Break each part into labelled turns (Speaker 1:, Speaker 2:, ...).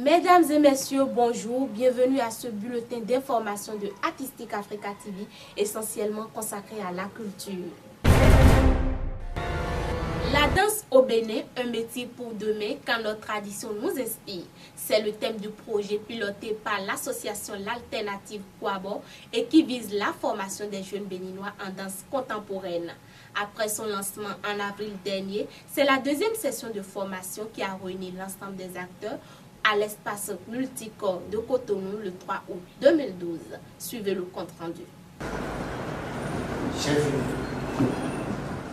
Speaker 1: Mesdames et messieurs, bonjour, bienvenue à ce bulletin d'information de Artistique Africa TV, essentiellement consacré à la culture. La danse au Bénin, un métier pour demain quand notre tradition nous inspire. C'est le thème du projet piloté par l'association L'Alternative Kwabo et qui vise la formation des jeunes béninois en danse contemporaine. Après son lancement en avril dernier, c'est la deuxième session de formation qui a réuni l'ensemble des acteurs à l'espace multicorps de Cotonou le 3 août 2012. Suivez le compte rendu.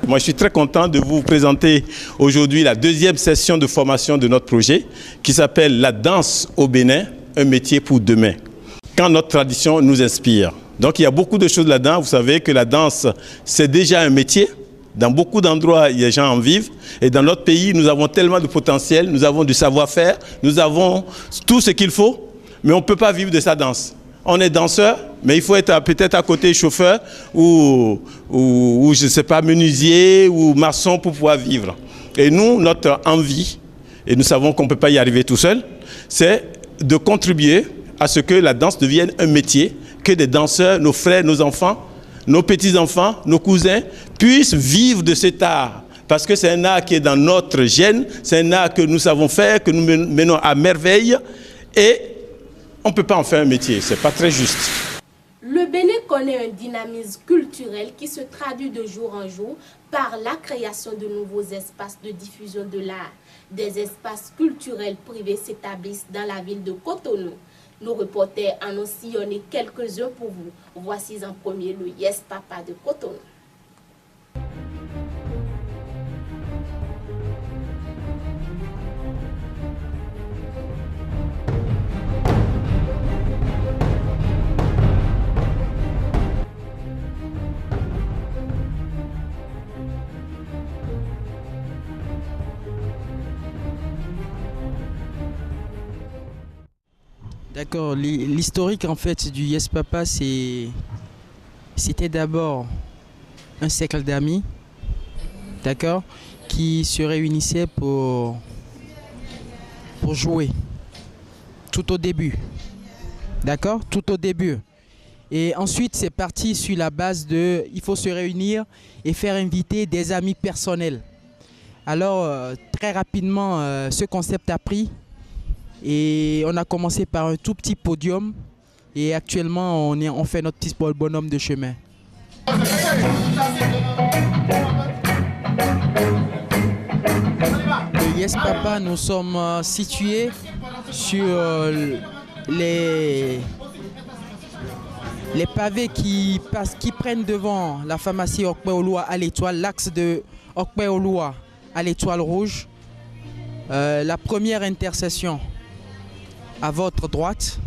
Speaker 2: Moi, je suis très content de vous présenter aujourd'hui la deuxième session de formation de notre projet qui s'appelle La danse au Bénin, un métier pour demain. Quand notre tradition nous inspire. Donc, il y a beaucoup de choses là-dedans. Vous savez que la danse, c'est déjà un métier. Dans beaucoup d'endroits, les gens en vivent. Et dans notre pays, nous avons tellement de potentiel, nous avons du savoir-faire, nous avons tout ce qu'il faut, mais on ne peut pas vivre de sa danse. On est danseur, mais il faut être peut-être à côté chauffeur ou je ne sais pas, menuisier ou maçon pour pouvoir vivre. Et nous, notre envie, et nous savons qu'on ne peut pas y arriver tout seul, c'est de contribuer à ce que la danse devienne un métier, que des danseurs, nos frères, nos enfants, nos petits-enfants, nos cousins puissent vivre de cet art. Parce que c'est un art qui est dans notre gène, c'est un art que nous savons faire, que nous menons à merveille et on ne peut pas en faire un métier, c'est pas très juste.
Speaker 1: Le Bénin connaît un dynamisme culturel qui se traduit de jour en jour par la création de nouveaux espaces de diffusion de l'art. Des espaces culturels privés s'établissent dans la ville de Cotonou. Nos reporters en ont sillonné quelques-uns pour vous. Voici en premier le Yes Papa de Cotonou.
Speaker 3: D'accord, l'historique en fait du Yes Papa, c'était d'abord un cercle d'amis, d'accord, qui se réunissaient pour jouer, tout au début, d'accord, tout au début. Et ensuite, c'est parti sur la base de, il faut se réunir et faire inviter des amis personnels. Alors, très rapidement, ce concept a pris. Et on a commencé par un tout petit podium et actuellement on fait notre petit bonhomme de chemin. Le Yes Papa, nous sommes situés sur les pavés qui prennent devant la pharmacie Okpe-Oloa à l'Étoile, l'axe de Okpe-Oloa à l'Étoile Rouge. La première intersection à votre droite,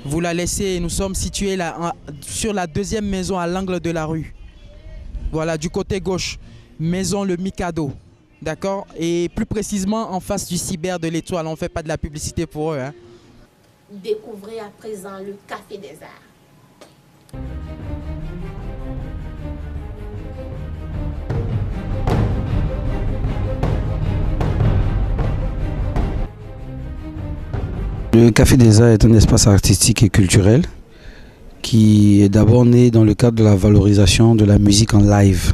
Speaker 3: vous la laissez, nous sommes situés là, sur la deuxième maison à l'angle de la rue. Voilà, du côté gauche, maison Le Mikado, d'accord? Et plus précisément en face du cyber de l'Étoile, on ne fait pas de la publicité pour eux. Hein.
Speaker 1: Découvrez à présent le Café des Arts.
Speaker 4: Le Café des Arts est un espace artistique et culturel qui est d'abord né dans le cadre de la valorisation de la musique en live,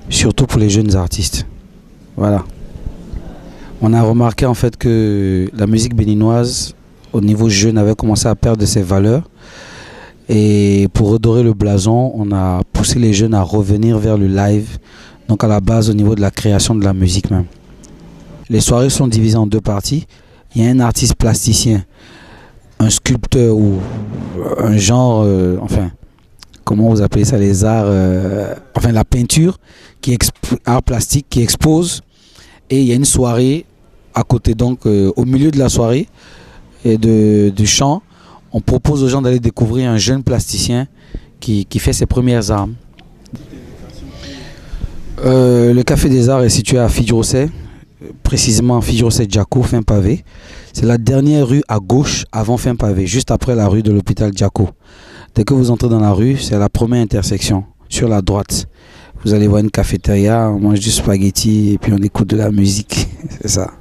Speaker 4: surtout pour les jeunes artistes. Voilà. On a remarqué en fait que la musique béninoise au niveau jeune avait commencé à perdre ses valeurs et pour redorer le blason, on a poussé les jeunes à revenir vers le live, donc à la base au niveau de la création de la musique même. Les soirées sont divisées en deux parties. Il y a un artiste plasticien, un sculpteur ou un genre, enfin, comment vous appelez ça, les arts, enfin la peinture, art plastique qui expose. Et il y a une soirée à côté, donc au milieu de la soirée et du chant, on propose aux gens d'aller découvrir un jeune plasticien qui fait ses premières armes. Le Café des Arts est situé à Fidjrosset. Précisément Fidjrosset Djako, fin pavé. C'est la dernière rue à gauche avant fin pavé, juste après la rue de l'hôpital Djako. Dès que vous entrez dans la rue, c'est la première intersection, sur la droite. Vous allez voir une cafétéria, on mange du spaghetti et puis on écoute de la musique, c'est ça.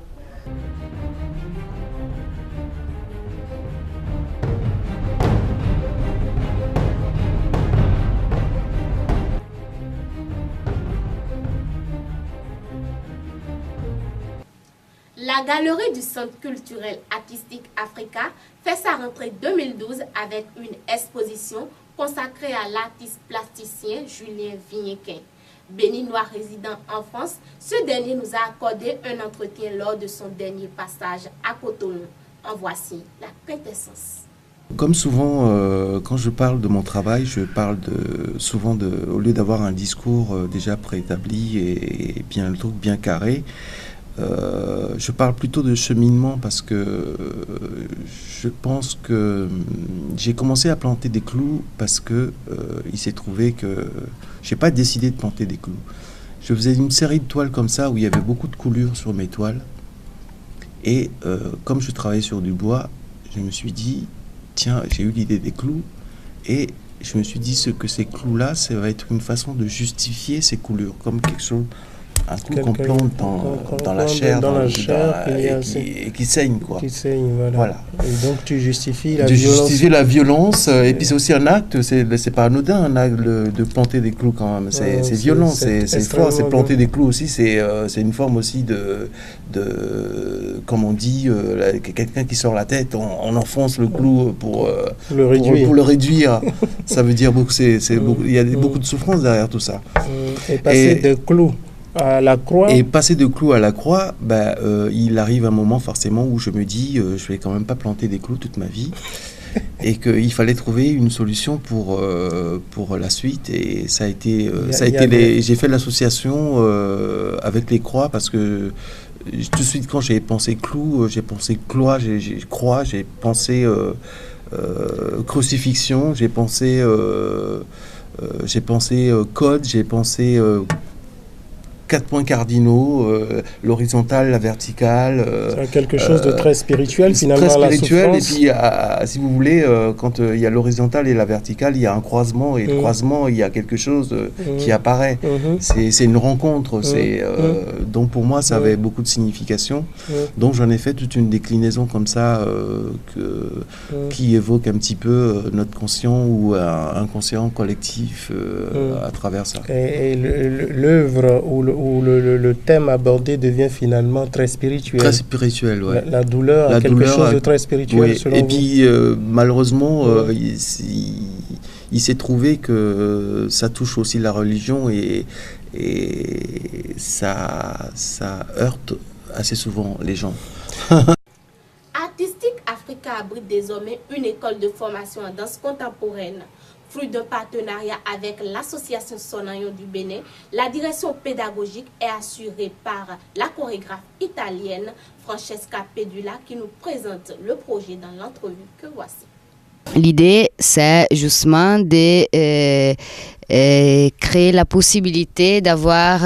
Speaker 1: La galerie du Centre culturel artistique Africa fait sa rentrée 2012 avec une exposition consacrée à l'artiste plasticien Julien Vignequin. Béninois résident en France, ce dernier nous a accordé un entretien lors de son dernier passage à Cotonou. En voici la quintessence.
Speaker 5: Comme souvent, quand je parle de mon travail, je parle souvent au lieu d'avoir un discours déjà préétabli et bien carré, je parle plutôt de cheminement parce que je pense que j'ai commencé à planter des clous parce que il s'est trouvé que j'ai pas décidé de planter des clous. Je faisais une série de toiles comme ça où il y avait beaucoup de coulures sur mes toiles et comme je travaillais sur du bois, je me suis dit tiens, j'ai eu l'idée des clous et je me suis dit que ces clous-là, ça va être une façon de justifier ces coulures comme quelque chose. Un coup qu'on plante dans la chair, et qui saigne, quoi.
Speaker 6: Qui saigne, voilà. Et donc tu justifies
Speaker 5: la violence. Et puis c'est aussi un acte, c'est pas anodin, un acte de planter des clous quand même. C'est violent, c'est fort. C'est planter des clous aussi, c'est une forme aussi comme on dit, quelqu'un qui sort la tête, on enfonce le clou pour le réduire. Ça veut dire beaucoup, il y a beaucoup de souffrance derrière tout ça.
Speaker 6: Et passer de clous à la croix.
Speaker 5: Et passer de clous à la croix, il arrive un moment forcément où je me dis, je vais quand même pas planter des clous toute ma vie, et qu'il fallait trouver une solution pour la suite. Et ça a été, j'ai fait l'association avec les croix parce que tout de suite quand j'ai pensé clous, j'ai pensé croix, j'ai pensé crucifixion, j'ai pensé code, j'ai pensé 4 points cardinaux, l'horizontale, la verticale.
Speaker 6: C'est quelque chose de très spirituel finalement.
Speaker 5: Très spirituel,
Speaker 6: la
Speaker 5: et puis si vous voulez, quand il y a l'horizontale et la verticale, il y a un croisement, et le croisement, il y a quelque chose qui apparaît. C'est une rencontre. Donc pour moi, ça avait beaucoup de signification. Donc j'en ai fait toute une déclinaison comme ça qui évoque un petit peu notre conscient ou un inconscient collectif à travers ça.
Speaker 6: Et l'œuvre où le thème abordé devient finalement très spirituel.
Speaker 5: Très spirituel, oui.
Speaker 6: La douleur, quelque chose de très spirituel,
Speaker 5: oui.
Speaker 6: selon
Speaker 5: Et
Speaker 6: vous.
Speaker 5: puis, malheureusement, il s'est trouvé que ça touche aussi la religion et ça heurte assez souvent les gens.
Speaker 1: Artistique Africa abrite désormais une école de formation en danse contemporaine. Fruit d'un partenariat avec l'association Sonayon du Bénin, la direction pédagogique est assurée par la chorégraphe italienne Francesca Pedula qui nous présente le projet dans l'entrevue que voici.
Speaker 7: L'idée, c'est justement de créer la possibilité d'avoir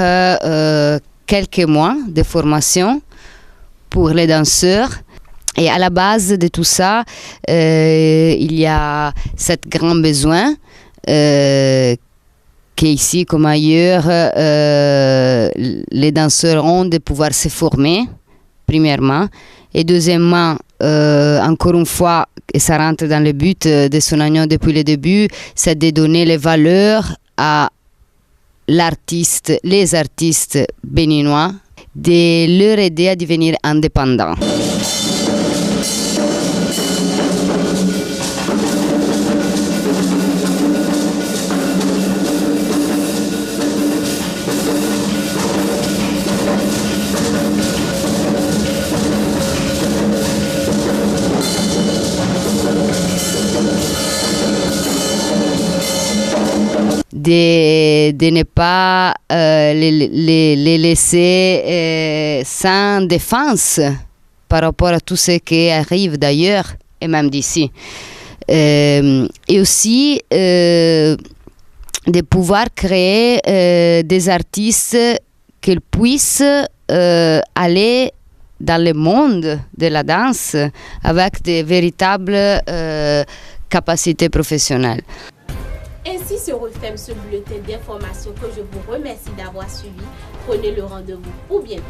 Speaker 7: quelques mois de formation pour les danseurs. Et à la base de tout ça, il y a cet grand besoin qu'ici comme ailleurs, les danseurs ont de pouvoir se former, premièrement. Et deuxièmement, encore une fois, et ça rentre dans le but de Sonayon depuis le début, c'est de donner les valeurs à les artistes béninois, de leur aider à devenir indépendants. De ne pas les laisser sans défense par rapport à tout ce qui arrive d'ailleurs et même d'ici. Et aussi de pouvoir créer des artistes qu'ils puissent aller dans le monde de la danse avec de véritables capacités professionnelles.
Speaker 1: Ainsi se referme ce bulletin d'information que je vous remercie d'avoir suivi. Prenez le rendez-vous pour bientôt.